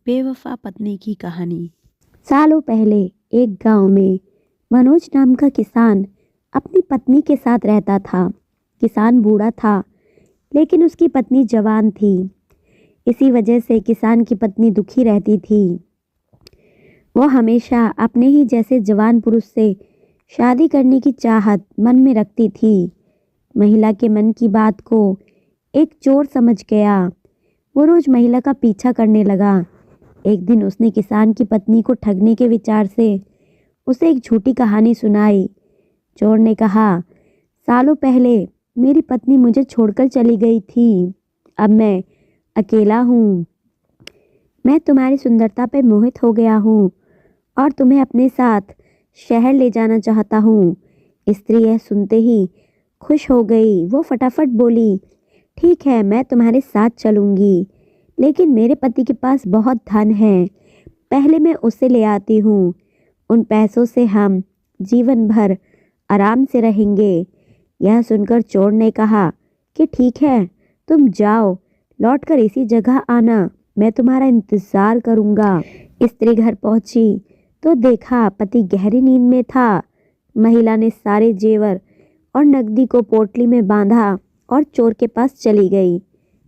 बेवफा पत्नी की कहानी। सालों पहले एक गांव में मनोज नाम का किसान अपनी पत्नी के साथ रहता था। किसान बूढ़ा था, लेकिन उसकी पत्नी जवान थी। इसी वजह से किसान की पत्नी दुखी रहती थी। वो हमेशा अपने ही जैसे जवान पुरुष से शादी करने की चाहत मन में रखती थी। महिला के मन की बात को एक चोर समझ गया। वो रोज महिला का पीछा करने लगा। एक दिन उसने किसान की पत्नी को ठगने के विचार से उसे एक झूठी कहानी सुनाई। चोर ने कहा, सालों पहले मेरी पत्नी मुझे छोड़कर चली गई थी। अब मैं अकेला हूँ। मैं तुम्हारी सुंदरता पे मोहित हो गया हूँ और तुम्हें अपने साथ शहर ले जाना चाहता हूँ। स्त्री यह सुनते ही खुश हो गई। वो फटाफट बोली, ठीक है, मैं तुम्हारे साथ चलूँगी, लेकिन मेरे पति के पास बहुत धन है। पहले मैं उसे ले आती हूँ। उन पैसों से हम जीवन भर आराम से रहेंगे। यह सुनकर चोर ने कहा कि ठीक है, तुम जाओ, लौटकर इसी जगह आना, मैं तुम्हारा इंतज़ार करूँगा। स्त्री घर पहुँची तो देखा पति गहरी नींद में था। महिला ने सारे जेवर और नकदी को पोटली में बांधा और चोर के पास चली गई।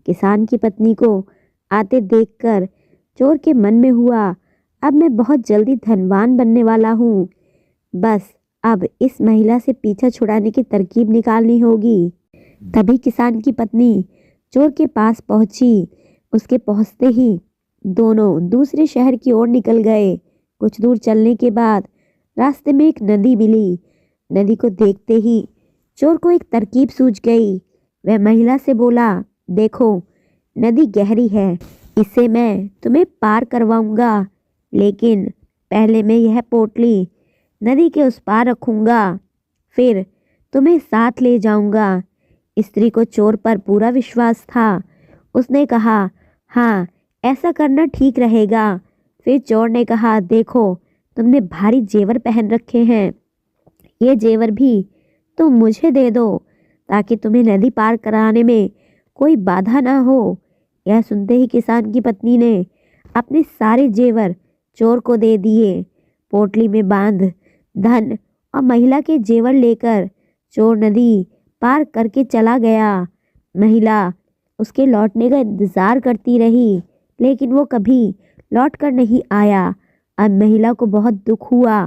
किसान की पत्नी को आते देखकर चोर के मन में हुआ, अब मैं बहुत जल्दी धनवान बनने वाला हूँ। बस अब इस महिला से पीछा छुड़ाने की तरकीब निकालनी होगी। तभी किसान की पत्नी चोर के पास पहुंची। उसके पहुंचते ही दोनों दूसरे शहर की ओर निकल गए। कुछ दूर चलने के बाद रास्ते में एक नदी मिली। नदी को देखते ही चोर को एक तरकीब सूझ गई। वह महिला से बोला, देखो, नदी गहरी है, इससे मैं तुम्हें पार करवाऊंगा, लेकिन पहले मैं यह पोटली नदी के उस पार रखूंगा, फिर तुम्हें साथ ले जाऊंगा। स्त्री को चोर पर पूरा विश्वास था। उसने कहा, हाँ, ऐसा करना ठीक रहेगा। फिर चोर ने कहा, देखो, तुमने भारी जेवर पहन रखे हैं, ये जेवर भी तुम मुझे दे दो, ताकि तुम्हें नदी पार कराने में कोई बाधा ना हो। यह सुनते ही किसान की पत्नी ने अपने सारे जेवर चोर को दे दिए। पोटली में बांध धन और महिला के जेवर लेकर चोर नदी पार करके चला गया। महिला उसके लौटने का इंतजार करती रही, लेकिन वो कभी लौट कर नहीं आया। अब महिला को बहुत दुख हुआ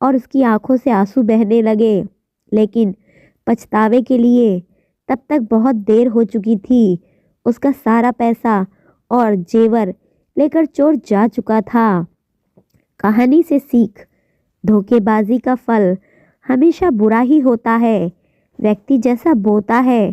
और उसकी आंखों से आंसू बहने लगे, लेकिन पछतावे के लिए तब तक बहुत देर हो चुकी थी। उसका सारा पैसा और जेवर लेकर चोर जा चुका था। कहानी से सीख, धोखेबाजी का फल हमेशा बुरा ही होता है। व्यक्ति जैसा बोता है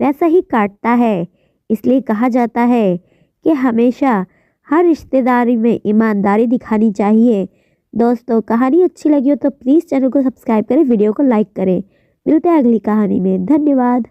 वैसा ही काटता है। इसलिए कहा जाता है कि हमेशा हर रिश्तेदारी में ईमानदारी दिखानी चाहिए। दोस्तों, कहानी अच्छी लगी हो तो प्लीज़ चैनल को सब्सक्राइब करें, वीडियो को लाइक करें। मिलते हैं अगली कहानी में। धन्यवाद।